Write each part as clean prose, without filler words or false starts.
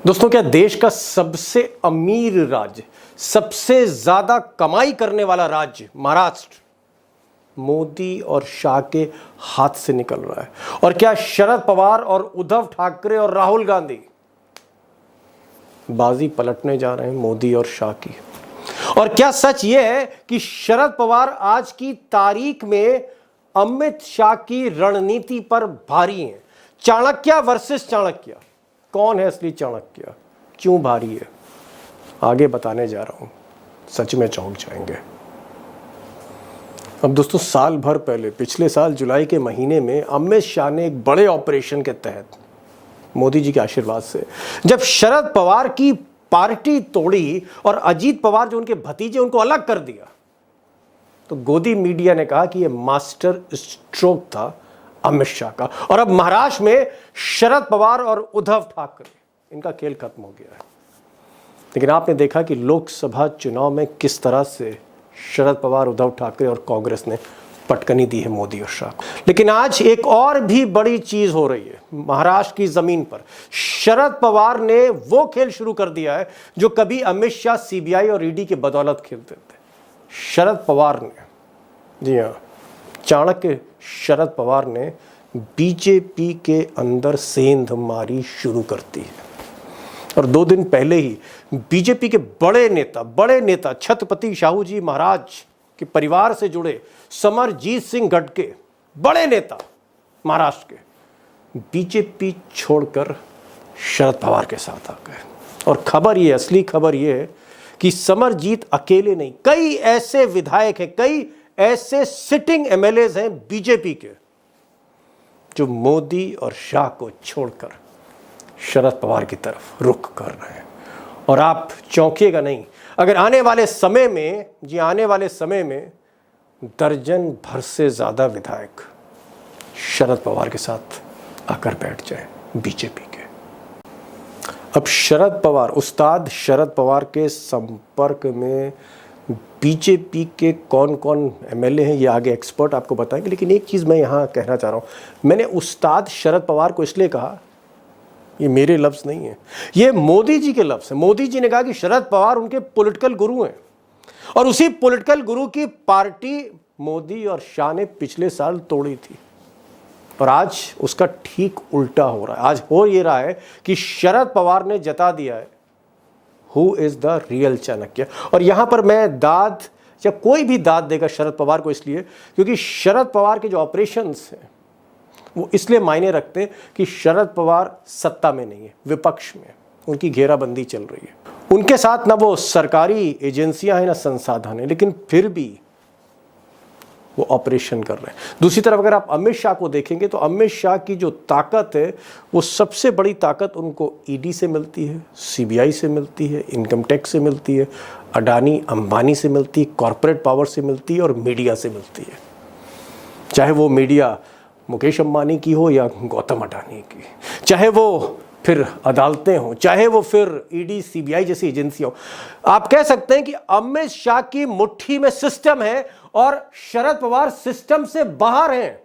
दोस्तों, क्या देश का सबसे अमीर राज्य, सबसे ज्यादा कमाई करने वाला राज्य महाराष्ट्र मोदी और शाह के हाथ से निकल रहा है? और क्या शरद पवार और उद्धव ठाकरे और राहुल गांधी बाजी पलटने जा रहे हैं मोदी और शाह की? और क्या सच यह है कि शरद पवार आज की तारीख में अमित शाह की रणनीति पर भारी हैं? चाणक्य वर्सेस चाणक्य, कौन है असली चाणक्य, क्यों भारी है, आगे बताने जा रहा हूं। सच में चौंक जाएंगे। अब दोस्तों, साल भर पहले पिछले साल जुलाई के महीने में अमित शाह ने एक बड़े ऑपरेशन के तहत मोदी जी के आशीर्वाद से जब शरद पवार की पार्टी तोड़ी और अजीत पवार जो उनके भतीजे उनको अलग कर दिया, तो गोदी मीडिया ने कहा कि यह मास्टर स्ट्रोक था अमित शाह का। और अब महाराष्ट्र में शरद पवार और उद्धव ठाकरे, इनका खेल खत्म हो गया है। लेकिन आपने देखा कि लोकसभा चुनाव में किस तरह से शरद पवार, उद्धव ठाकरे और कांग्रेस ने पटकनी दी है मोदी और शाह को। लेकिन आज एक और भी बड़ी चीज हो रही है महाराष्ट्र की जमीन पर। शरद पवार ने वो खेल शुरू कर दिया है जो कभी अमित शाह सीबीआई और ईडी के बदौलत खेलते थे। शरद पवार ने, जी हां, चाणक्य शरद पवार ने बीजेपी के अंदर सेंधमारी शुरू कर दी है। और 2 दिन पहले ही बीजेपी के बड़े नेता छत्रपति शाहू जी महाराज के परिवार से जुड़े समरजीत सिंह गटके, बड़े नेता महाराष्ट्र के, बीजेपी छोड़कर शरद पवार के साथ आ गए। और खबर ये, असली खबर ये है कि समरजीत अकेले नहीं, कई ऐसे विधायक हैं, कई ऐसे सिटिंग एमएलएज हैं बीजेपी के जो मोदी और शाह को छोड़कर शरद पवार की तरफ रुख कर रहे हैं। और आप चौंकिएगा नहीं अगर आने वाले समय में दर्जन भर से ज्यादा विधायक शरद पवार के साथ आकर बैठ जाए बीजेपी के। अब शरद पवार, उस्ताद शरद पवार के संपर्क में बीजेपी के कौन कौन एमएलए हैं, ये आगे एक्सपर्ट आपको बताएंगे। लेकिन एक चीज़ मैं यहाँ कहना चाह रहा हूँ, मैंने उस्ताद शरद पवार को इसलिए कहा, ये मेरे लफ्ज़ नहीं है, ये मोदी जी के लफ्ज़ हैं। मोदी जी ने कहा कि शरद पवार उनके पॉलिटिकल गुरु हैं और उसी पॉलिटिकल गुरु की पार्टी मोदी और शाह ने पिछले साल तोड़ी थी। और आज उसका ठीक उल्टा हो रहा है। आज हो ये रहा है कि शरद पवार ने जता दिया है who is the real Chanakya. और यहां पर मैं दाद या कोई भी दाद देगा शरद पवार को इसलिए क्योंकि शरद पवार के जो ऑपरेशंस हैं वो इसलिए मायने रखते हैं कि शरद पवार सत्ता में नहीं है, विपक्ष में उनकी घेराबंदी चल रही है। उनके साथ ना वो सरकारी एजेंसियां हैं ना संसाधन है, लेकिन फिर भी वो ऑपरेशन कर रहे हैं। दूसरी तरफ अगर आप अमित शाह को देखेंगे तो अमित शाह की जो ताकत है वो सबसे बड़ी ताकत उनको ईडी से मिलती है, सीबीआई से मिलती है, इनकम टैक्स से मिलती है, अडानी अंबानी से मिलती है, कॉरपोरेट पावर से मिलती है और मीडिया से मिलती है। चाहे वो मीडिया मुकेश अंबानी की हो या गौतम अडानी की, चाहे वो फिर अदालतें हों, चाहे वो फिर ईडी सीबीआई जैसी एजेंसी हो। आप कह सकते हैं कि अमित शाह की मुट्ठी में सिस्टम है और शरद पवार सिस्टम से बाहर हैं,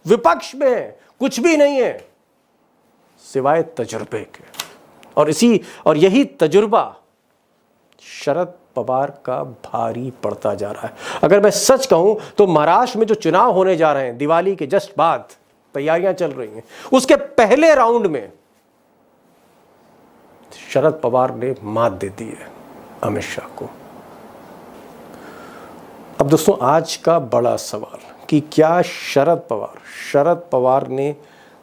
विपक्ष में है, कुछ भी नहीं है सिवाय तजुर्बे के। और यही तजुर्बा शरद पवार का भारी पड़ता जा रहा है। अगर मैं सच कहूं तो महाराष्ट्र में जो चुनाव होने जा रहे हैं, दिवाली के जस्ट बाद तैयारियां चल रही हैं, उसके पहले राउंड में शरद पवार ने मात दे दी है अमित शाह को। अब दोस्तों, आज का बड़ा सवाल कि क्या शरद पवार ने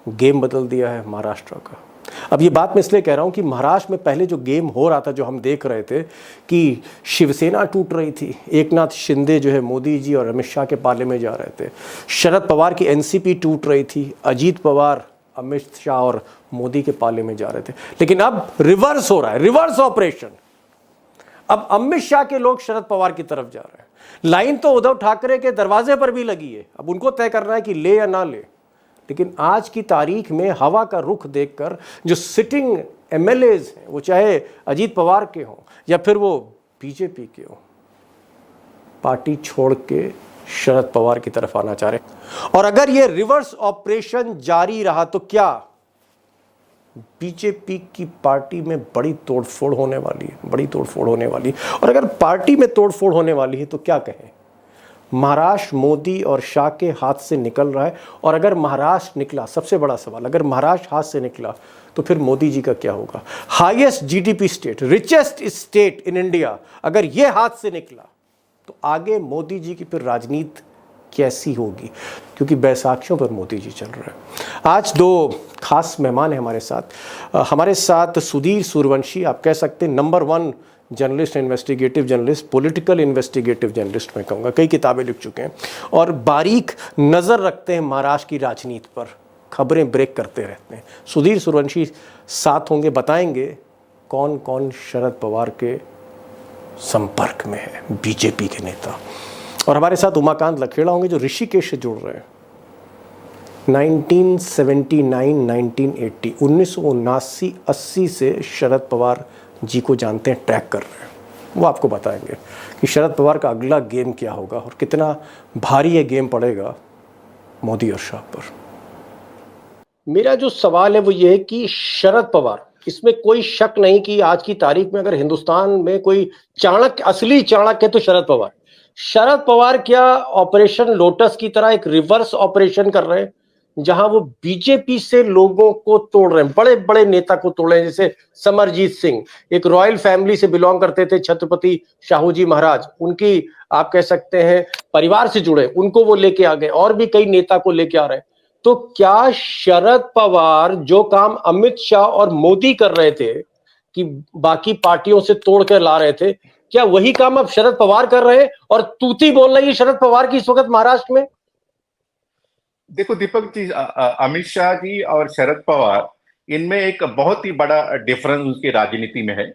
गेम बदल दिया है महाराष्ट्र का। अब ये बात मैं इसलिए कह रहा हूं कि महाराष्ट्र में पहले जो गेम हो रहा था, जो हम देख रहे थे कि शिवसेना टूट रही थी, एकनाथ शिंदे जो है मोदी जी और अमित शाह के पाले में जा रहे थे, शरद पवार की एनसीपी टूट रही थी, अजीत पवार अमित शाह और मोदी के पाले में जा रहे थे। लेकिन अब रिवर्स हो रहा है, रिवर्स ऑपरेशन। अब अमित शाह के लोग शरद पवार की तरफ जा रहे हैं। लाइन तो उद्धव ठाकरे के दरवाजे पर भी लगी है, अब उनको तय करना है कि ले या ना ले। लेकिन आज की तारीख में हवा का रुख देखकर जो सिटिंग एमएलएज हैं, वो चाहे अजीत पवार के हों या फिर वो बीजेपी के हों, पार्टी छोड़ के शरद पवार की तरफ आना चाह रहे। और अगर ये रिवर्स ऑपरेशन जारी रहा तो क्या बीजेपी की पार्टी में बड़ी तोड़फोड़ होने वाली है, बड़ी तोड़फोड़ होने वाली है। और अगर पार्टी में तोड़फोड़ होने वाली है तो क्या कहें, महाराष्ट्र मोदी और शाह के हाथ से निकल रहा है। और अगर महाराष्ट्र निकला, सबसे बड़ा सवाल, अगर महाराष्ट्र हाथ से निकला तो फिर मोदी जी का क्या होगा। Highest GDP state, richest state in India, अगर ये हाथ से निकला तो आगे मोदी जी की फिर राजनीति कैसी होगी, क्योंकि बैसाखियों पर मोदी जी चल रहे हैं। आज दो खास मेहमान हैं हमारे साथ सुधीर सूर्यवंशी, आप कह सकते हैं number 1 journalist, investigative journalist, political investigative journalist मैं कहूँगा, कई किताबें लिख चुके हैं और बारीक नज़र रखते हैं महाराष्ट्र की राजनीति पर, खबरें ब्रेक करते रहते हैं। सुधीर सूर्यवंशी साथ होंगे, बताएंगे कौन कौन शरद पवार के संपर्क में है, बीजेपी के नेता। और हमारे साथ उमाकांत लखेड़ा होंगे जो ऋषिकेश से जुड़ रहे हैं। 1979, 1980, 1979-80 से शरद पवार जी को जानते हैं, ट्रैक कर रहे हैं। वो आपको बताएंगे कि शरद पवार का अगला गेम क्या होगा और कितना भारी ये गेम पड़ेगा मोदी और शाह पर। मेरा जो सवाल है वो ये है कि शरद पवार, इसमें कोई शक नहीं कि आज की तारीख में अगर हिंदुस्तान में कोई चाणक्य, असली चाणक्य है तो शरद पवार क्या ऑपरेशन लोटस की तरह एक रिवर्स ऑपरेशन कर रहे हैं, जहां वो बीजेपी से लोगों को तोड़ रहे हैं, बड़े बड़े नेता को तोड़ रहे हैं। जैसे समरजीत सिंह, एक रॉयल फैमिली से बिलोंग करते थे, छत्रपति शाहू जी महाराज, उनकी आप कह सकते हैं परिवार से जुड़े, उनको वो लेके आ गए, और भी कई नेता को लेके आ रहे हैं। तो क्या शरद पवार जो काम अमित शाह और मोदी कर रहे थे कि बाकी पार्टियों से तोड़ कर ला रहे थे, क्या वही काम अब शरद पवार कर रहे हैं और तूती बोल रही है शरद पवार की इस वक्त महाराष्ट्र में? देखो दीपक जी, अमित शाह जी और शरद पवार, इनमें एक बहुत ही बड़ा डिफरेंस उनकी राजनीति में है।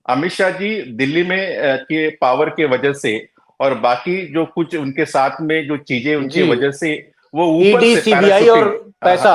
अमित शाह जी दिल्ली में के पावर के वजह से और बाकी जो कुछ उनके साथ में जो चीजें उनकी वजह से वो ऊपर ईडी, से सीबीआई और पैसा,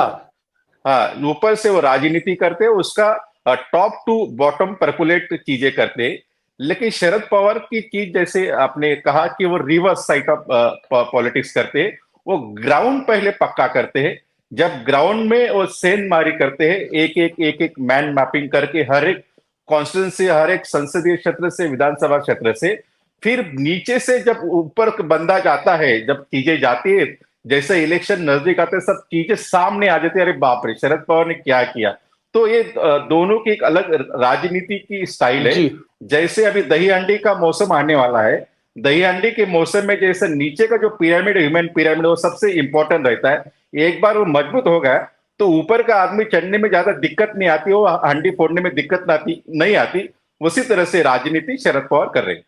हाँ ऊपर से वो राजनीति करते, उसका टॉप टू बॉटम परकुलेट चीजें करते। लेकिन शरद पवार की चीज, जैसे आपने कहा कि वो रिवर्स साइड ऑफ पॉलिटिक्स करते, वो ग्राउंड पहले पक्का करते हैं। जब ग्राउंड में वो सेंधमारी करते हैं, एक एक मैन मैपिंग करके हर एक कॉन्स्टिट्यूंसी, हर एक संसदीय क्षेत्र से, विधानसभा क्षेत्र से, फिर नीचे से जब ऊपर बंदा जाता है, जब चीजें जाती है, जैसे इलेक्शन नजदीक आते सब चीजें सामने आ जाती है, अरे बाप रे शरद पवार ने क्या किया। तो ये दोनों की एक अलग राजनीति की स्टाइल है। जैसे अभी दही अंडी का मौसम आने वाला है, दही अंडी के मौसम में जैसे नीचे का जो पिरामिड, ह्यूमन पिरामिड, वो सबसे इंपॉर्टेंट रहता है। एक बार वो मजबूत हो गया तो ऊपर का आदमी चढ़ने में ज्यादा दिक्कत नहीं आती, वो हंडी फोड़ने में दिक्कत नहीं आती। उसी तरह से राजनीति शरद पवार कर रहे हैं।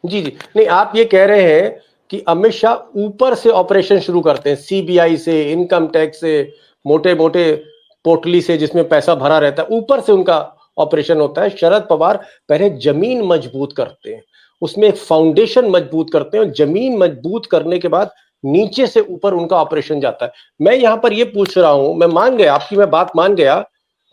जी जी, नहीं आप ये कह रहे हैं कि अमित शाह ऊपर से ऑपरेशन शुरू करते हैं, सीबीआई से, इनकम टैक्स से, मोटे मोटे पोटली से जिसमें पैसा भरा रहता है, ऊपर से उनका ऑपरेशन होता है। शरद पवार पहले जमीन मजबूत करते हैं, उसमें एक फाउंडेशन मजबूत करते हैं, और जमीन मजबूत करने के बाद नीचे से ऊपर उनका ऑपरेशन जाता है। मैं यहां पर ये पूछ रहा हूं, मैं मान गया आपकी, मैं बात मान गया,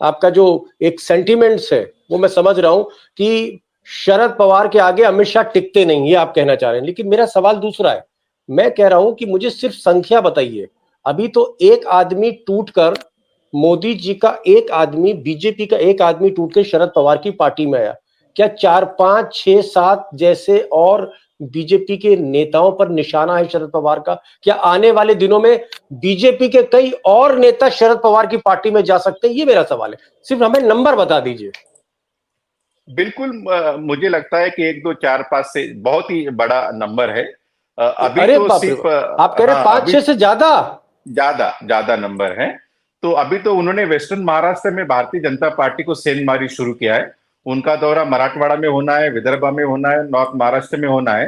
आपका जो एक सेंटिमेंट्स है वो मैं समझ रहा हूं कि शरद पवार के आगे अमित शाह टिकते नहीं, ये आप कहना चाह रहे हैं। लेकिन मेरा सवाल दूसरा है, मैं कह रहा हूं कि मुझे सिर्फ संख्या बताइए। अभी तो एक आदमी टूटकर, मोदी जी का एक आदमी, बीजेपी का एक आदमी टूटकर शरद पवार की पार्टी में आया, क्या 4, 5, 6, 7 जैसे और बीजेपी के नेताओं पर निशाना है शरद पवार का? क्या आने वाले दिनों में बीजेपी के कई और नेता शरद पवार की पार्टी में जा सकते हैं? ये मेरा सवाल है, सिर्फ हमें नंबर बता दीजिए। बिल्कुल, मुझे लगता है कि 1, 2, 4, 5 से बहुत ही बड़ा नंबर है। अभी अरे तो सिर्फ आप कह रहे हैं 5-6 से ज्यादा ज्यादा ज्यादा नंबर है। तो अभी तो उन्होंने वेस्टर्न महाराष्ट्र में भारतीय जनता पार्टी को सेंधमारी शुरू किया है। उनका दौरा मराठवाड़ा में होना है, विदर्भा में होना है, नॉर्थ महाराष्ट्र में होना है।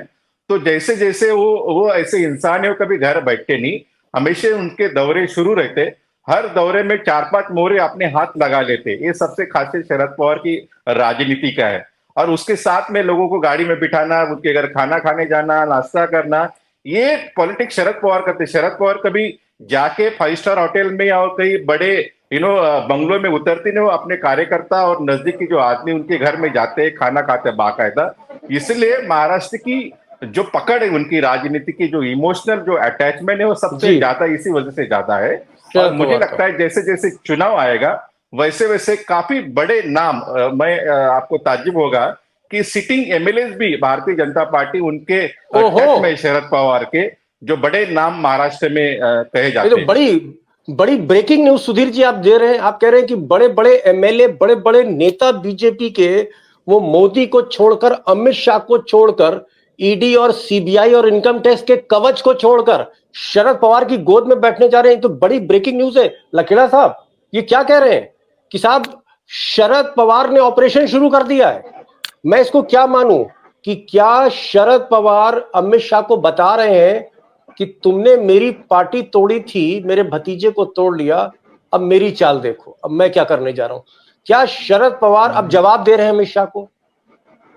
तो जैसे जैसे वो ऐसे इंसान है, वो कभी घर बैठते नहीं, हमेशा उनके दौरे शुरू रहते। हर दौरे में 4-5 मोहरे अपने हाथ लगा लेते। ये सबसे खासियत शरद पवार की राजनीति का है। और उसके साथ में लोगों को गाड़ी में बिठाना, उनके घर खाना खाने जाना, नाश्ता करना, ये पॉलिटिक्स शरद पवार करते। शरद पवार कभी जाके 5 स्टार होटल में या कई बड़े बंगलों में उतरते नहीं, वो अपने कार्यकर्ता और नजदीकी जो आदमी उनके घर में जाते हैं, खाना खाते हैं बाकायदा। इसलिए महाराष्ट्र की जो पकड़ है, उनकी राजनीति की जो इमोशनल जो अटैचमेंट है, वो सबसे ज्यादा इसी वजह से ज्यादा है। और मुझे लगता है जैसे जैसे चुनाव आएगा वैसे वैसे काफी बड़े नाम आपको ताज्जुब होगा कि सिटिंग एमएलए भी भारतीय जनता पार्टी उनके ओहो, टच में शरद पवार के, जो बड़े नाम महाराष्ट्र में कहे ये तो जाते हैं। बड़ी बड़ी ब्रेकिंग न्यूज सुधीर जी आप दे रहे हैं। आप कह रहे हैं कि बड़े बड़े एमएलए, बड़े बड़े नेता बीजेपी के, वो मोदी को छोड़कर, अमित शाह को छोड़कर, ईडी और सीबीआई और इनकम टैक्स के कवच को छोड़कर शरद पवार की गोद में बैठने जा रहे हैं। तो बड़ी ब्रेकिंग न्यूज है। लखेड़ा साहब, ये क्या कह रहे हैं कि साहब शरद पवार ने ऑपरेशन शुरू कर दिया है? मैं इसको क्या मानूं कि क्या शरद पवार अमित शाह को बता रहे हैं कि तुमने मेरी पार्टी तोड़ी थी, मेरे भतीजे को तोड़ लिया, अब मेरी चाल देखो, अब मैं क्या करने जा रहा हूं? क्या शरद पवार अब जवाब दे रहे हैं अमित शाह को?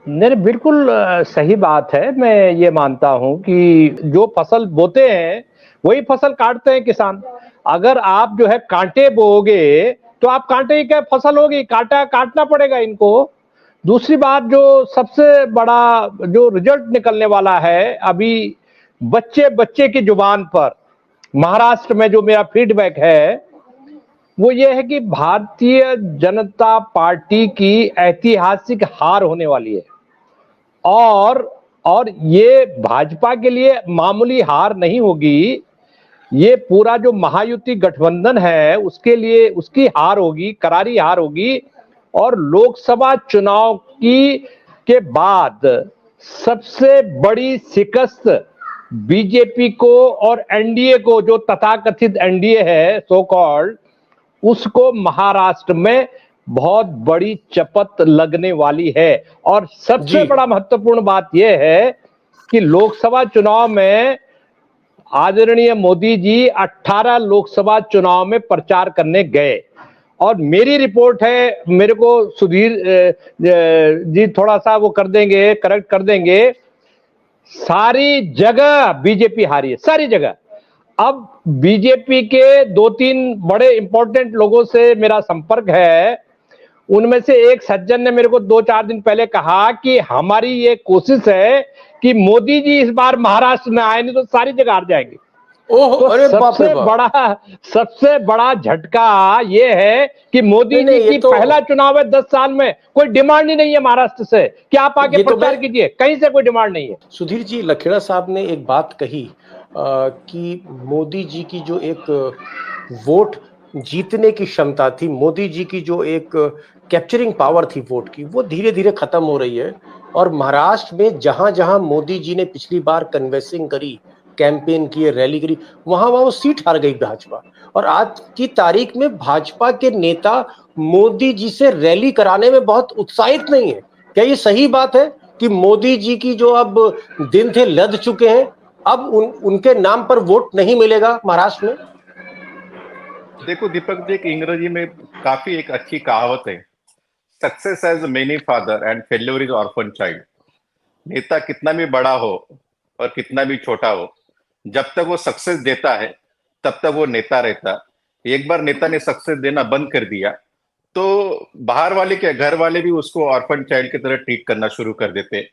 नहीं, बिल्कुल सही बात है। मैं ये मानता हूं कि जो फसल बोते हैं वही फसल काटते हैं किसान। अगर आप जो है कांटे बोओगे तो आप कांटे ही क्या फसल होगी, कांटा काटना पड़ेगा इनको। दूसरी बात, जो सबसे बड़ा जो रिजल्ट निकलने वाला है अभी बच्चे बच्चे की जुबान पर महाराष्ट्र में, जो मेरा फीडबैक है वो ये है कि भारतीय जनता पार्टी की ऐतिहासिक हार होने वाली है। और ये भाजपा के लिए मामूली हार नहीं होगी, ये पूरा जो महायुति गठबंधन है उसके लिए उसकी हार होगी, करारी हार होगी। और लोकसभा चुनाव की के बाद सबसे बड़ी शिकस्त बीजेपी को और एनडीए को, जो तथाकथित एनडीए है सो कॉल्ड, उसको महाराष्ट्र में बहुत बड़ी चपत लगने वाली है। और सबसे बड़ा महत्वपूर्ण बात यह है कि लोकसभा चुनाव में आदरणीय मोदी जी 18 लोकसभा चुनाव में प्रचार करने गए। और मेरी रिपोर्ट है, मेरे को सुधीर जी थोड़ा सा वो कर देंगे, करेक्ट कर देंगे, सारी जगह बीजेपी हारी है, सारी जगह। अब बीजेपी के 2-3 बड़े इंपॉर्टेंट लोगों से मेरा संपर्क है। उनमें से एक सज्जन ने मेरे को 2-4 दिन पहले कहा कि हमारी ये कोशिश है कि मोदी जी इस बार महाराष्ट्र में आए, नहीं तो सारी जगह हार जाएंगे। तो अरे सबसे बड़ा झटका ये है कि मोदी जी की पहला चुनाव है 10 साल में, कोई डिमांड ही नहीं है महाराष्ट्र से कि आप आगे प्रचार कीजिए, कहीं से कोई डिमांड नहीं है। सुधीर जी, लखेड़ा साहब ने एक बात कही कि मोदी जी की जो एक वोट जीतने की क्षमता थी, मोदी जी की जो एक कैप्चरिंग पावर थी वोट की, वो धीरे धीरे खत्म हो रही है। और महाराष्ट्र में जहां जहां मोदी जी ने पिछली बार कन्वेंसिंग करी, कैंपेन किए, रैली करी, वहां वहां वो सीट हार गई भाजपा। और आज की तारीख में भाजपा के नेता मोदी जी से रैली कराने में बहुत उत्साहित नहीं है। क्या ये सही बात है कि मोदी जी की जो अब दिन थे लद चुके हैं, अब उनके नाम पर वोट नहीं मिलेगा महाराष्ट्र में? देखो दीपक जी, एक अंग्रेजी में काफी एक अच्छी कहावत है, success has many father and failure is orphan child. नेता कितना भी बड़ा हो और कितना भी छोटा हो, जब तक वो सक्सेस देता है तब तक वो नेता रहता। एक बार नेता ने सक्सेस देना बंद कर दिया तो बाहर वाले के घर वाले भी उसको ऑर्फन चाइल्ड की तरह ट्रीट करना शुरू कर देते।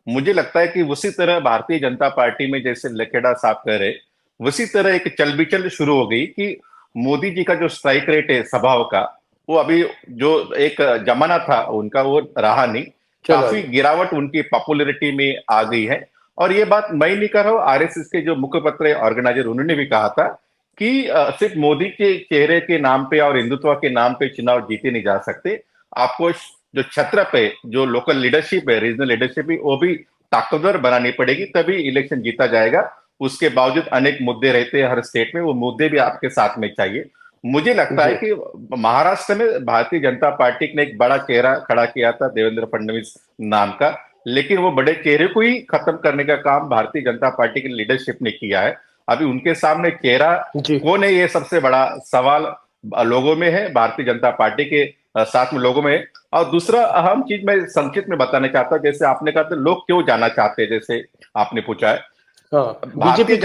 मुझे लगता है कि उसी तरह भारतीय जनता पार्टी में, जैसे लखेड़ा साहब कह रहे, उसी तरह एक चलबिचल शुरू हो गई कि मोदी जी का जो स्ट्राइक रेट है स्वभाव का, वो अभी जो एक जमाना था उनका वो रहा नहीं। काफी गिरावट उनकी पॉपुलैरिटी में आ गई है। और ये बात मैं नहीं कर रहा हूँ, आरएसएस के जो मुखपत्र ऑर्गेनाइजर उन्होंने भी कहा था कि सिर्फ मोदी के चेहरे के नाम पे और हिंदुत्व के नाम पे चुनाव जीते नहीं जा सकते। आपको जो छत्र पे जो लोकल लीडरशिप है, रीजनल लीडरशिप है, वो भी ताकतवर बनानी पड़ेगी, तभी इलेक्शन जीता जाएगा। उसके बावजूद अनेक मुद्दे रहते हैं हर स्टेट में, वो मुद्दे भी आपके साथ में चाहिए। मुझे लगता है कि महाराष्ट्र में भारतीय जनता पार्टी ने एक बड़ा चेहरा खड़ा किया था देवेंद्र फडणवीस नाम का, लेकिन वो बड़े चेहरे को ही खत्म करने का काम भारतीय जनता पार्टी की लीडरशिप ने किया है। अभी उनके सामने चेहरा कौन है, ये सबसे बड़ा सवाल लोगों में है, भारतीय जनता पार्टी के साथ में लोगों में। और दूसरा अहम चीज मैं संक्षिप्त में बताना चाहता हूं, जैसे आपने कहा था लोग क्यों जाना चाहते हैं, जैसे आपने पूछा है। भारतीय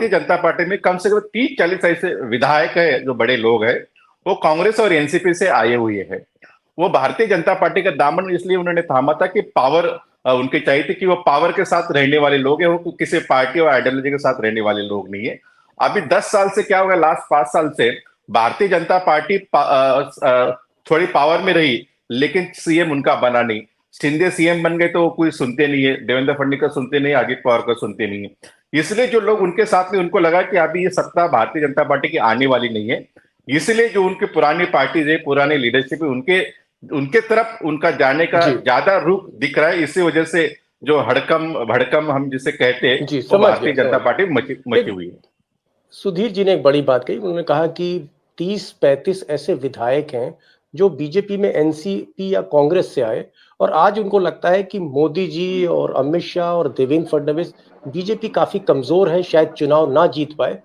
जनता पार्टी में कम से कम 30-40 ऐसे विधायक है जो बड़े लोग हैं, वो कांग्रेस और एनसीपी से आए हुए हैं। वो भारतीय जनता पार्टी का दामन इसलिए उन्होंने थामा था कि पावर उनके चाहिए थी, कि वो पावर के साथ रहने वाले लोग हैं, वो किसी पार्टी और आइडियोलॉजी के साथ रहने वाले लोग नहीं है। अभी 10 साल से क्या होगा, लास्ट 5 साल से भारतीय जनता पार्टी थोड़ी पावर में रही, लेकिन सीएम उनका बना नहीं। शिंदे सीएम बन गए तो वो कोई सुनते नहीं है, देवेंद्र फडणवीस का सुनते नहीं, अजित पवार का सुनते नहीं है। इसलिए जो लोग उनके साथ में, उनको लगा कि अभी ये सत्ता भारतीय जनता पार्टी की आने वाली नहीं है, इसलिए जो उनकी पुरानी पार्टीज है, पुराने लीडरशिप है, उनके उनके तरफ उनका जाने का जी ज्यादा रुख दिख रहा है। इसी वजह से जो हड़कम भड़कम हम जिसे कहते हैं, जी, वो समझ भारतीय गया, जनता समझ पार्टी मची एक हुई है। सुधीर जी ने एक बड़ी बात कही। उन्होंने कहा कि 30-35 ऐसे विधायक हैं जो बीजेपी में एनसीपी या कांग्रेस से आए, और आज उनको लगता है कि मोदी जी और अमित शाह और देवेंद्र फडणवीस, बीजेपी काफी कमजोर है, शायद चुनाव ना जीत पाए,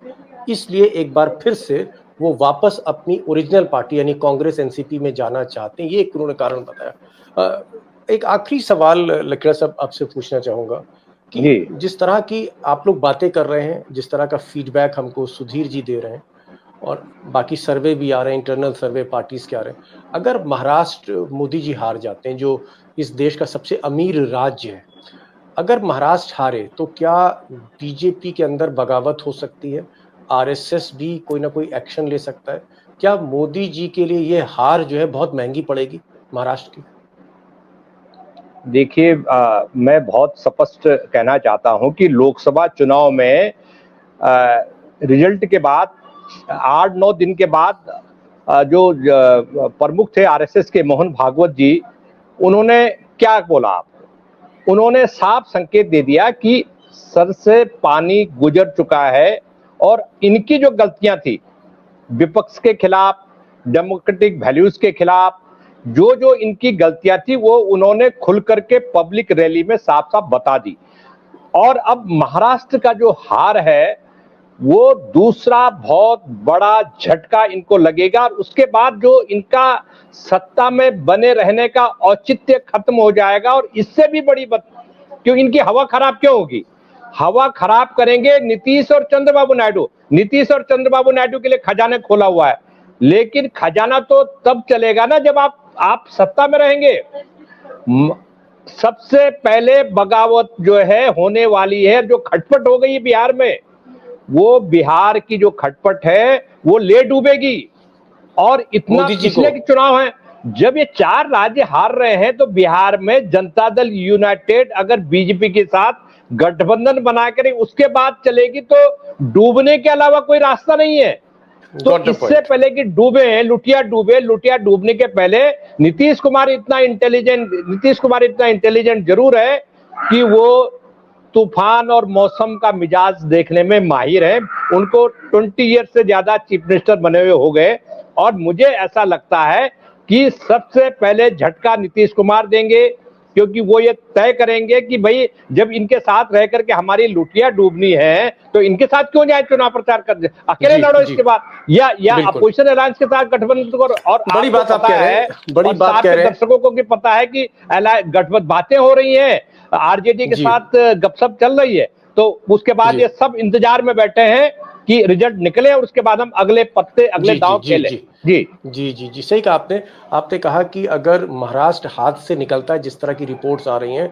इसलिए एक बार फिर से वो वापस अपनी ओरिजिनल पार्टी यानी कांग्रेस एनसीपी में जाना चाहते हैं। ये एक उन्होंने कारण बताया। एक आखिरी सवाल लकीड़ा साहब आपसे पूछना चाहूंगा कि जी जिस तरह की आप लोग बातें कर रहे हैं, जिस तरह का फीडबैक हमको सुधीर जी दे रहे हैं, और बाकी सर्वे भी आ रहे हैं, इंटरनल सर्वे पार्टीज के आ रहे हैं, अगर महाराष्ट्र मोदी जी हार जाते हैं, जो इस देश का सबसे अमीर राज्य है, अगर महाराष्ट्र हारे तो क्या बीजेपी के अंदर बगावत हो सकती है? आरएसएस भी कोई ना कोई एक्शन ले सकता है? क्या मोदी जी के लिए ये हार जो है बहुत महंगी पड़ेगी महाराष्ट्र की? देखिए, मैं बहुत स्पष्ट कहना चाहता हूं कि लोकसभा चुनाव में रिजल्ट के बाद 8-9 दिन के बाद जो प्रमुख थे आरएसएस के मोहन भागवत जी, उन्होंने क्या बोला आपको? उन्होंने साफ संकेत दे दिया कि सर से पानी गुजर चुका है और इनकी जो गलतियां थी विपक्ष के खिलाफ, डेमोक्रेटिक वैल्यूज के खिलाफ, जो जो इनकी गलतियां थी वो उन्होंने खुल करके पब्लिक रैली में साफ साफ बता दी। और अब महाराष्ट्र का जो हार है वो दूसरा बहुत बड़ा झटका इनको लगेगा, और उसके बाद जो इनका सत्ता में बने रहने का औचित्य खत्म हो जाएगा। और इससे भी बड़ी बात, क्यों इनकी हवा खराब क्यों होगी? हवा खराब करेंगे नीतीश और चंद्रबाबू नायडू। नीतीश और चंद्रबाबू नायडू के लिए खजाना खोला हुआ है, लेकिन खजाना तो तब चलेगा ना जब आप सत्ता में रहेंगे। सबसे पहले बगावत जो है होने वाली है, जो खटपट हो गई बिहार में, वो बिहार की जो खटपट है वो ले डूबेगी। और इतना इसलिए कि चुनाव है, जब ये 4 राज्य हार रहे हैं तो बिहार में जनता दल यूनाइटेड अगर बीजेपी के साथ गठबंधन बनाकर उसके बाद चलेगी तो डूबने के अलावा कोई रास्ता नहीं है। तो इससे पहले कि डूबे, लुटिया डूबने के पहले नीतीश कुमार इतना इंटेलिजेंट जरूर है कि वो तूफान और मौसम का मिजाज देखने में माहिर है। उनको 20 ईयर से ज्यादा चीफ मिनिस्टर बने हुए हो गए, और मुझे ऐसा लगता है कि सबसे पहले झटका नीतीश कुमार देंगे, क्योंकि वो ये तय करेंगे कि भाई जब इनके साथ रह करके हमारी लुटिया डूबनी है तो इनके साथ क्यों जाए चुनाव प्रचार कर, अकेले लड़ो इसके बाद, या अपोजिशन अलायंस के साथ गठबंधन करो। और बड़ी बात आप कह रहे हैं, बड़ी बात कह रहे हैं, दर्शकों को भी पता है कि गठबंधन बातें हो रही हैं, आरजेडी के साथ गपशप चल रही है, तो उसके बाद ये सब इंतजार में बैठे हैं कि रिजल्ट निकले और उसके बाद हम अगले पत्ते, अगले दांव खेलें। जी, सही कहा आपने कहा कि अगर महाराष्ट्र हाथ से निकलता है, जिस तरह की रिपोर्ट्स आ रही हैं,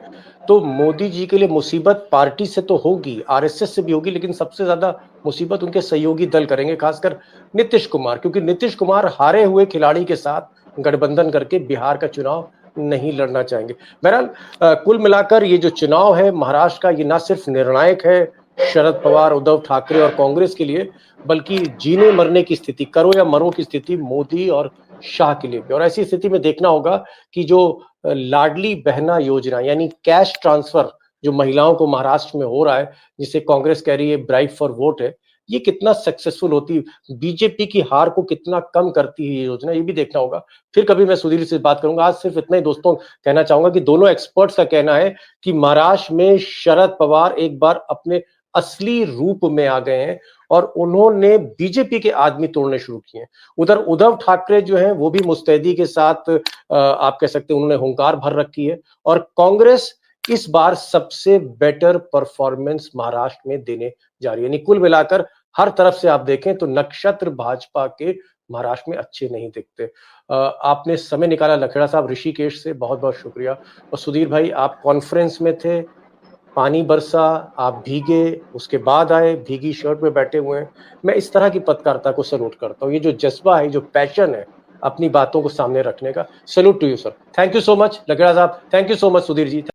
तो मोदी जी के लिए मुसीबत पार्टी से तो होगी, आरएसएस से भी होगी, लेकिन सबसे ज्यादा मुसीबत उनके सहयोगी दल करेंगे, खासकर नीतीश कुमार, क्योंकि नीतीश कुमार हारे हुए खिलाड़ी के साथ गठबंधन करके बिहार का चुनाव नहीं लड़ना चाहेंगे। बहरहाल कुल मिलाकर ये जो चुनाव है महाराष्ट्र का, ये ना सिर्फ निर्णायक है शरद पवार, उद्धव ठाकरे और कांग्रेस के लिए, बल्कि जीने मरने की स्थिति, करो या मरो की स्थिति मोदी और शाह के लिए भी। और ऐसी स्थिति में देखना होगा कि जो लाडली बहना योजना यानी कैश ट्रांसफर जो महिलाओं को महाराष्ट्र में हो रहा है, जिसे कांग्रेस कह रही है ब्राइब फॉर वोट है, ये कितना सक्सेसफुल होती, बीजेपी की हार को कितना कम करती है ये योजना, ये भी देखना होगा। फिर कभी मैं सुधीर से बात करूंगा। आज सिर्फ इतना ही दोस्तों कहना चाहूंगा कि दोनों एक्सपर्ट्स का कहना है कि महाराष्ट्र में शरद पवार एक बार अपने असली रूप में आ गए हैं और उन्होंने बीजेपी के आदमी तोड़ने शुरू किए हैं। उधर उद्धव ठाकरे जो हैं वो भी मुस्तैदी के साथ आप कह सकते हैं उन्होंने हुंकार भर रखी है, और कांग्रेस इस बार सबसे बेटर परफॉर्मेंस महाराष्ट्र में देने जा रही है। यानी कुल मिलाकर हर तरफ से आप देखें तो नक्षत्र भाजपा के महाराष्ट्र में अच्छे नहीं दिखते। आपने समय निकाला लखेड़ा साहब ऋषिकेश से, बहुत बहुत शुक्रिया। और सुधीर भाई, आप कॉन्फ्रेंस में थे, पानी बरसा, आप भीगे, उसके बाद आए, भीगी शर्ट में बैठे हुए हैं। मैं इस तरह की पत्रकारिता को सैल्यूट करता हूँ। ये जो जज्बा है, जो पैशन है अपनी बातों को सामने रखने का, salute to you sir. Thank you so much लगेड़ा साहब, thank you so much Sudhir ji.